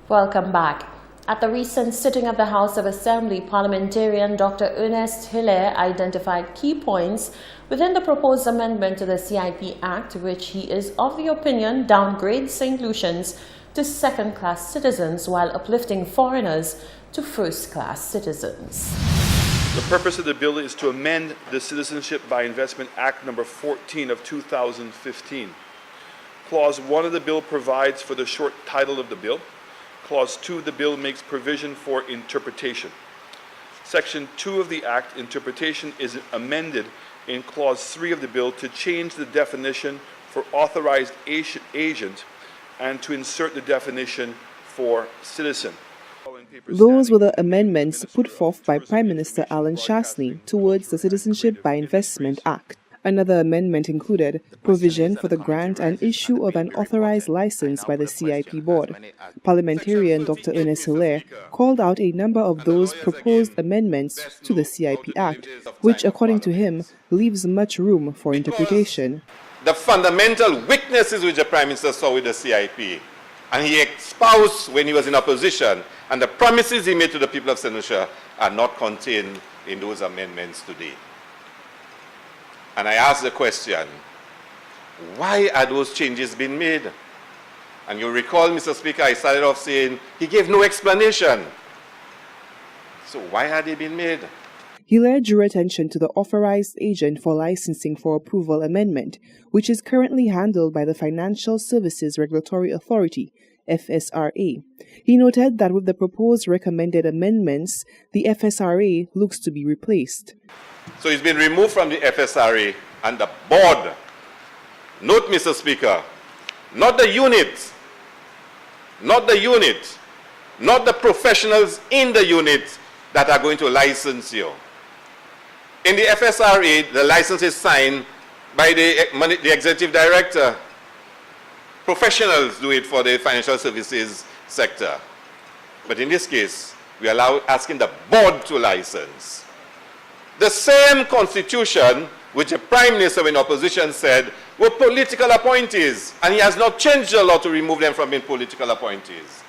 Welcome back. At the recent sitting of the House of Assembly, parliamentarian Dr. Ernest Hilaire identified key points within the proposed amendment to the CIP Act, which he is of the opinion downgrades St. Lucians to second-class citizens while uplifting foreigners to first-class citizens. The purpose of the bill is to amend the Citizenship by Investment Act number 14 of 2015. Clause 1 of the bill provides for the short title of the bill. Clause 2 of the bill makes provision for interpretation. Section 2 of the Act, interpretation, is amended in Clause 3 of the bill to change the definition for authorized agent and to insert the definition for citizen. Those were the amendments put forth by Prime Minister Alan Chastanet towards the Citizenship by Investment Act. Another amendment included provision for the grant and issue of an authorized license by the CIP board. Parliamentarian Dr. Ernest Hilaire called out a number of those proposed amendments to the CIP Act, which, according to him, leaves much room for interpretation. The fundamental weaknesses which the Prime Minister saw with the CIP, and he espoused when he was in opposition, and the promises he made to the people of St. Lucia are not contained in those amendments today. And I ask the question, why are those changes being made? And you recall, Mr. Speaker, I started off saying he gave no explanation. So why are they being made? Hilaire drew attention to the Authorized Agent for Licensing for Approval amendment, which is currently handled by the Financial Services Regulatory Authority, FSRA. He noted that with the proposed recommended amendments, the FSRA looks to be replaced. So it's been removed from the FSRA and the board. Note, Mr. Speaker, not the unit, not the professionals in the unit that are going to license you. In the FSRA, the license is signed by the executive director. Professionals do it for the financial services sector. But in this case, we are asking the board to license. The same constitution which the Prime Minister in opposition said were political appointees, and he has not changed the law to remove them from being political appointees.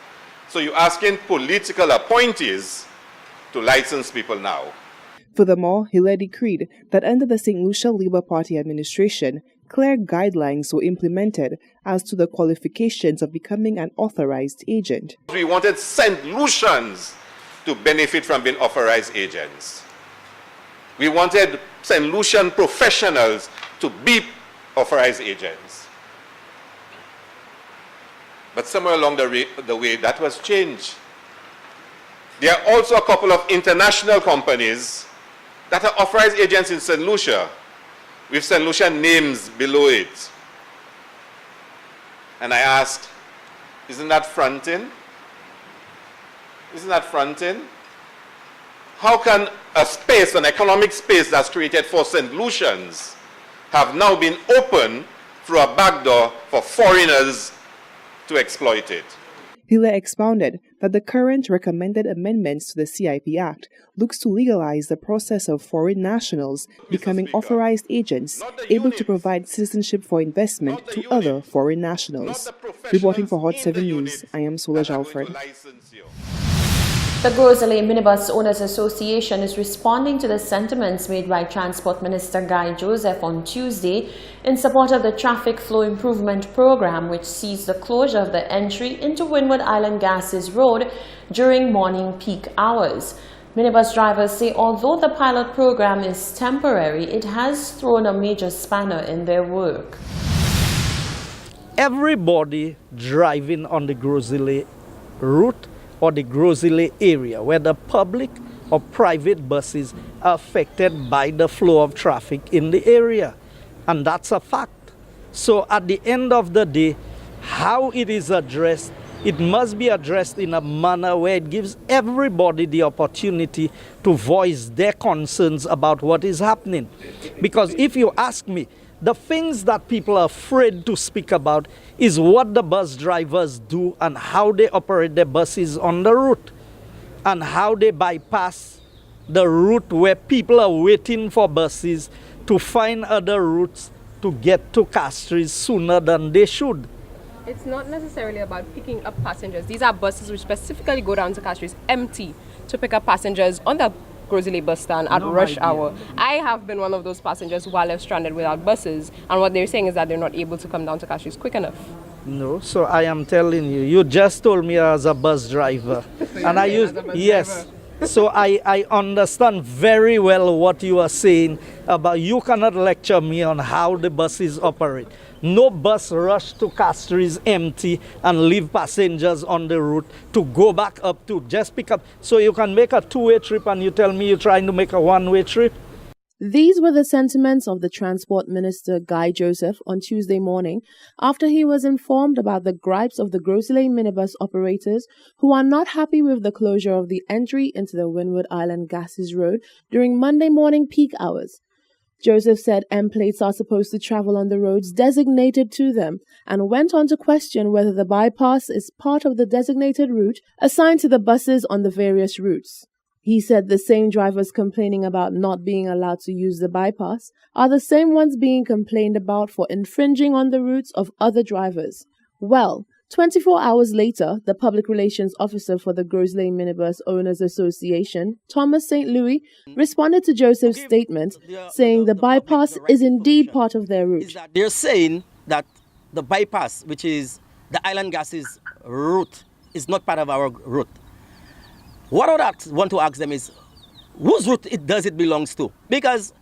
So you're asking political appointees to license people now. Furthermore, Hilaire decreed that under the St. Lucia Labour Party administration, clear guidelines were implemented as to the qualifications of becoming an authorized agent. We wanted St. Lucians to benefit from being authorized agents. We wanted St. Lucian professionals to be authorized agents. But somewhere along the way, that was changed. There are also a couple of international companies that are authorized agents in St. Lucia, with St. Lucian names below it. And I asked, isn't that fronting? Isn't that fronting? How can a space, an economic space that's created for St. Lucians, have now been opened through a backdoor for foreigners to exploit it? Hilaire expounded that the current recommended amendments to the CIP Act looks to legalize the process of foreign nationals becoming authorized agents able to provide citizenship for investment to other foreign nationals. Reporting for Hot 7 News, I am Solange Alfred. The Gros-Islet Minibus Owners Association is responding to the sentiments made by Transport Minister Guy Joseph on Tuesday in support of the Traffic Flow Improvement Program, which sees the closure of the entry into Windward Island Gases Road during morning peak hours. Minibus drivers say although the pilot program is temporary, it has thrown a major spanner in their work. Everybody driving on the Gros-Islet route or the Gros-Islet area, whether public or private buses, are affected by the flow of traffic in the area. And that's a fact. So at the end of the day, how it is addressed, it must be addressed in a manner where it gives everybody the opportunity to voice their concerns about what is happening. Because if you ask me, the things that people are afraid to speak about is what the bus drivers do and how they operate their buses on the route and how they bypass the route where people are waiting for buses to find other routes to get to Castries sooner than they should. It's not necessarily about picking up passengers. These are buses which specifically go down to Castries empty to pick up passengers on the Groseley bus stand at rush hour. I have been one of those passengers while I've stranded without buses, and what they're saying is that they're not able to come down to Castries quick enough. No, so I am telling you, you just told me as a bus driver. And I use, yes. So I understand very well what you are saying about you cannot lecture me on how the buses operate. No bus rush to Castries empty and leave passengers on the route to go back up to just pick up. So you can make a two-way trip and you tell me you're trying to make a one-way trip? These were the sentiments of the Transport Minister Guy Joseph on Tuesday morning after he was informed about the gripes of the Groseley minibus operators who are not happy with the closure of the entry into the Windward Island Gases Road during Monday morning peak hours. Joseph said M plates are supposed to travel on the roads designated to them and went on to question whether the bypass is part of the designated route assigned to the buses on the various routes. He said the same drivers complaining about not being allowed to use the bypass are the same ones being complained about for infringing on the routes of other drivers. Well, 24 hours later, the public relations officer for the Groseley Minibus Owners Association, Thomas St. Louis, responded to Joseph's statement, saying the bypass is indeed part of their route. They're saying that the bypass, which is the Island Gases route, is not part of our route. What I would want to ask them is, whose route does it belongs to? Because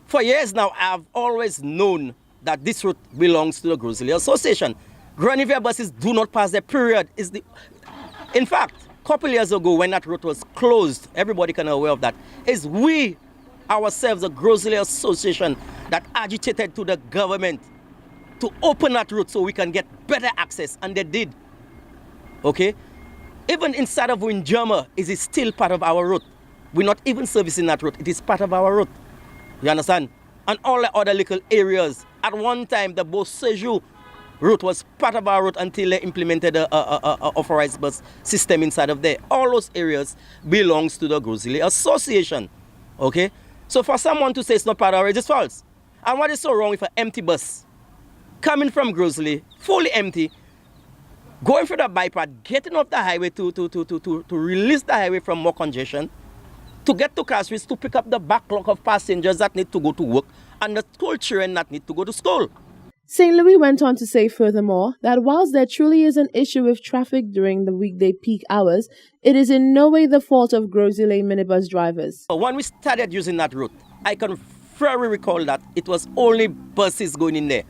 for years now, I've always known that this route belongs to the Groseley Association. Grenivier buses do not pass their period. In fact, a couple years ago when that route was closed, everybody can be aware of that, is we ourselves, the Groseley Association, that agitated to the government to open that route so we can get better access, and they did. Okay? Even inside of Windjammer, it is still part of our route. We're not even servicing that route. It is part of our route. You understand? And all the other little areas. At one time, the Beausejour route was part of our route until they implemented a authorized bus system inside of there. All those areas belongs to the Groseley Association. Okay? So for someone to say it's not part of our route, it's false. And what is so wrong with an empty bus? Coming from Groseley, fully empty, going through the bypass, getting off the highway to release the highway from more congestion, to get to Castries to pick up the backlog of passengers that need to go to work and the school children that need to go to school. St. Louis went on to say furthermore that whilst there truly is an issue with traffic during the weekday peak hours, it is in no way the fault of Groseley minibus drivers. When we started using that route, I can very recall that it was only buses going in there.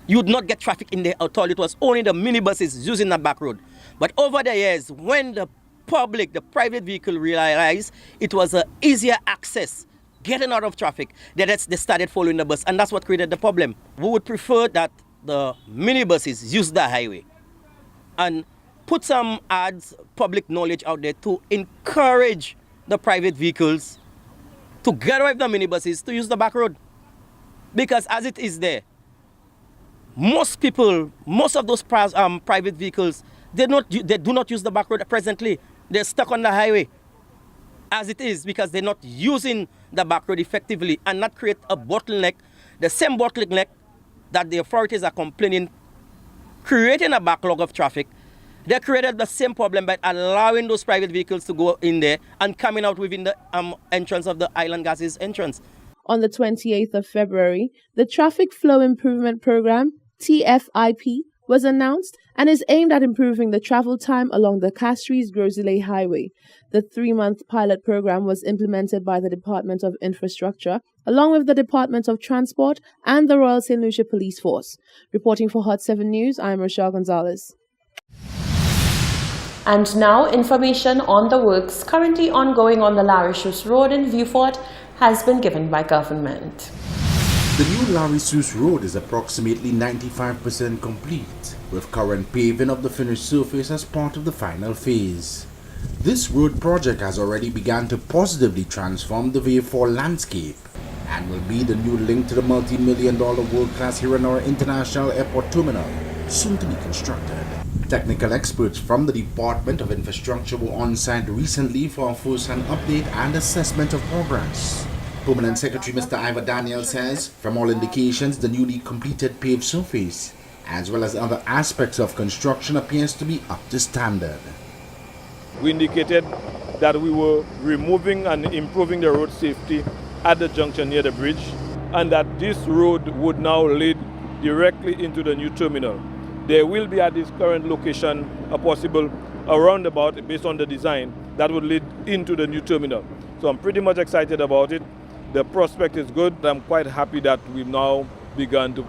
You would not get traffic in there at all. It was only the minibuses using that back road. But over the years, when the public, the private vehicle realized it was an easier access, getting out of traffic, they started following the bus, and that's what created the problem. We would prefer that the minibuses use the highway and put some ads, public knowledge out there to encourage the private vehicles to get away from the minibuses to use the back road. Because as it is there, most people, most of those private vehicles, they do not use the back road presently. They're stuck on the highway as it is because they're not using the back road effectively, and that create a bottleneck, the same bottleneck that the authorities are complaining, creating a backlog of traffic. They created the same problem by allowing those private vehicles to go in there and coming out within the entrance of the Island Gases entrance. On the 28th of February, the Traffic Flow Improvement Program, TFIP, was announced and is aimed at improving the travel time along the Castries-Groseley Highway. The 3-month pilot program was implemented by the Department of Infrastructure, along with the Department of Transport and the Royal St. Lucia Police Force. Reporting for Hot 7 News, I'm Rochelle Gonzalez. And now, information on the works currently ongoing on the Larry Shoes Road in Vieux-Fort has been given by government. The new Larry Shoes Road is approximately 95% complete, with current paving of the finished surface as part of the final phase. This road project has already begun to positively transform the Vieux-Fort landscape and will be the new link to the multi-million-dollar world-class Herenor International Airport Terminal, soon to be constructed. Technical experts from the Department of Infrastructure were on site recently for a first-hand update and assessment of progress. Permanent Secretary Mr. Ivor Daniel says, from all indications, the newly completed paved surface as well as other aspects of construction appears to be up to standard. We indicated that we were removing and improving the road safety at the junction near the bridge, and that this road would now lead directly into the new terminal. There will be at this current location a possible roundabout based on the design that would lead into the new terminal. So I'm pretty much excited about it. The prospect is good. I'm quite happy that we've now begun to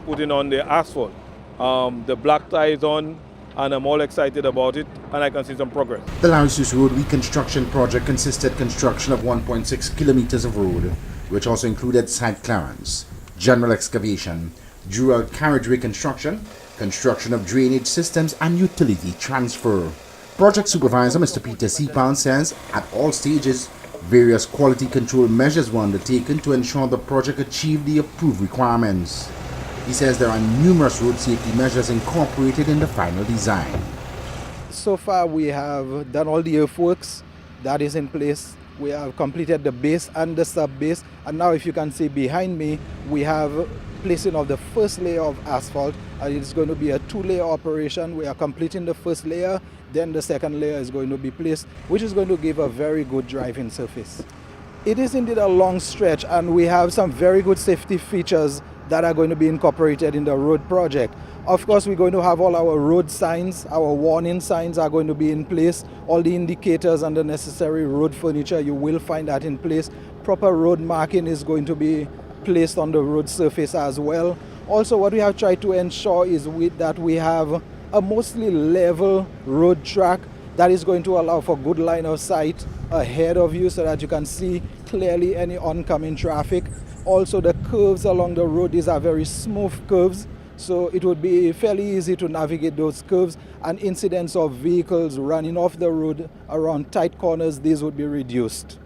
putting on the asphalt. The black tie is on, and I'm all excited about it, and I can see some progress. The Larry Suess Road reconstruction project consisted construction of 1.6 kilometers of road, which also included site clearance, general excavation, dual carriageway construction, construction of drainage systems, and utility transfer. Project supervisor Mr. Peter Sepal says at all stages, various quality control measures were undertaken to ensure the project achieved the approved requirements. He says there are numerous road safety measures incorporated in the final design. So far we have done all the earthworks that is in place. We have completed the base and the sub-base, and now if you can see behind me, we have placing of the first layer of asphalt, and it's going to be a 2-layer operation. We are completing the first layer, then the second layer is going to be placed, which is going to give a very good driving surface. It is indeed a long stretch, and we have some very good safety features that are going to be incorporated in the road project. Of course, we're going to have all our road signs, our warning signs are going to be in place. All the indicators and the necessary road furniture, you will find that in place. Proper road marking is going to be placed on the road surface as well. Also, what we have tried to ensure is that we have a mostly level road track that is going to allow for good line of sight ahead of you so that you can see clearly any oncoming traffic. Also, the curves along the road, these are very smooth curves, so it would be fairly easy to navigate those curves, and incidents of vehicles running off the road around tight corners, these would be reduced.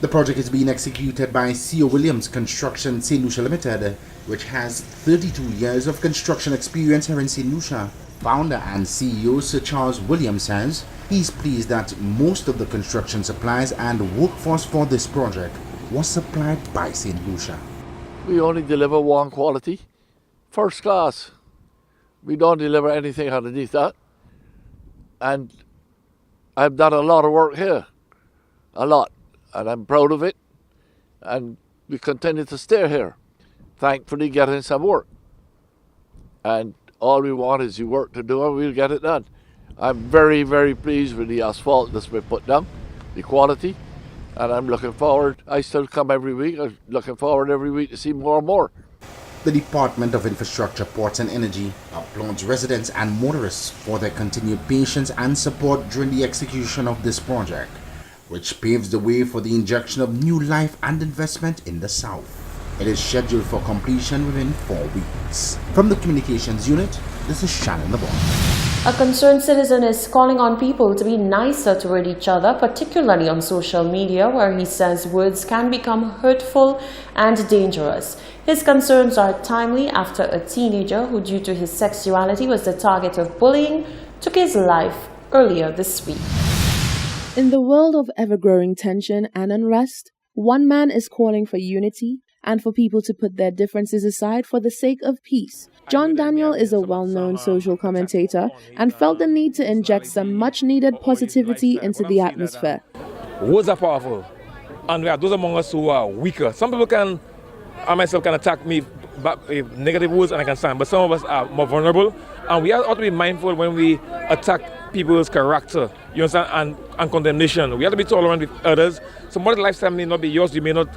The project is being executed by C.O. Williams Construction St. Lucia Limited, which has 32 years of construction experience here in St. Lucia. Founder and CEO Sir Charles Williams says he's pleased that most of the construction supplies and workforce for this project was supplied by St. Lucia. We only deliver one quality, first class. We don't deliver anything underneath that. And I've done a lot of work here, a lot, and I'm proud of it. And we continue to stay here, thankfully getting some work. And all we want is the work to do, and we'll get it done. I'm very, very pleased with the asphalt that's been put down, the quality, and I'm looking forward. I still come every week. I'm looking forward every week to see more and more. The Department of Infrastructure, Ports and Energy applauds residents and motorists for their continued patience and support during the execution of this project, which paves the way for the injection of new life and investment in the South. It is scheduled for completion within 4 weeks. From the Communications Unit, this is Shannon LeBon. A concerned citizen is calling on people to be nicer toward each other, particularly on social media, where he says words can become hurtful and dangerous. His concerns are timely after a teenager who, due to his sexuality, was the target of bullying, took his life earlier this week. In the world of ever-growing tension and unrest, one man is calling for unity and for people to put their differences aside for the sake of peace. John Daniel is a well-known social commentator and felt the need to inject some much-needed positivity into the atmosphere. Words are powerful, and there are those among us who are weaker. Some people I myself can attack me back with negative words and I can stand, but some of us are more vulnerable, and we ought to be mindful when we attack people's character, you understand, and condemnation. We have to be tolerant with others. Somebody's lifestyle may not be yours, you may not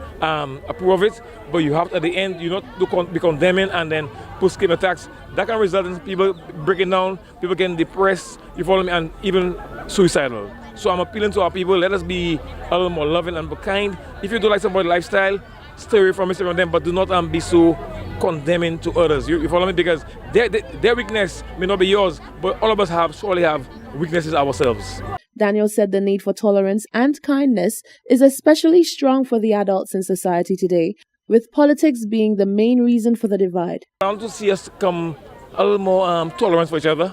approve of it, but you have to, at the end, you not to be condemning and then put scheme attacks. That can result in people breaking down, people getting depressed, you follow me, and even suicidal. So I'm appealing to our people, let us be a little more loving and kind. If you don't like somebody's lifestyle, stay away from them, but do not be so condemning to others. You follow me? Because their weakness may not be yours, but all of us surely have weaknesses ourselves. Daniel said the need for tolerance and kindness is especially strong for the adults in society today, with politics being the main reason for the divide. I want to see us come a little more tolerant for each other,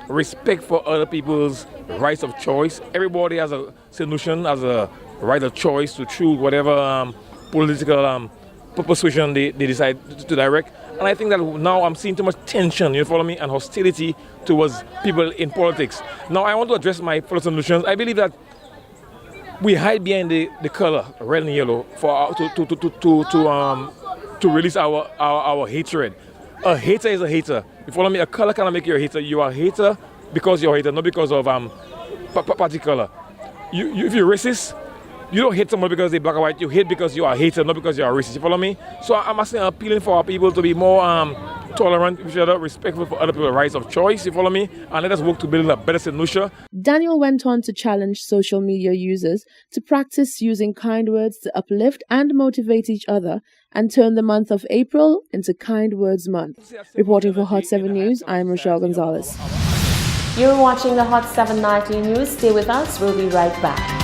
respect for other people's rights of choice. Everybody has a solution, has a right of choice to choose whatever political persuasion they decide to direct, And I think that now I'm seeing too much tension, you follow me, and hostility towards people in politics. Now I want to address my fellow St. Lucians. I believe that we hide behind the color red and yellow for to release our hatred. A hater is a hater. You follow me? A color cannot make you a hater. You are a hater because you're a hater, not because of party color. If you're racist, you don't hate someone because they're black or white. You hate because you are a hater, not because you are racist. You follow me? So I'm asking, appealing for our people to be more tolerant with each other, respectful for other people's rights of choice. You follow me? And let us work to build a better St. Lucia. Daniel went on to challenge social media users to practice using kind words to uplift and motivate each other and turn the month of April into Kind Words Month. Reporting for Hot 7 News, I am Rochelle Gonzalez. You're watching the Hot 7 Nightly News. Stay with us. We'll be right back.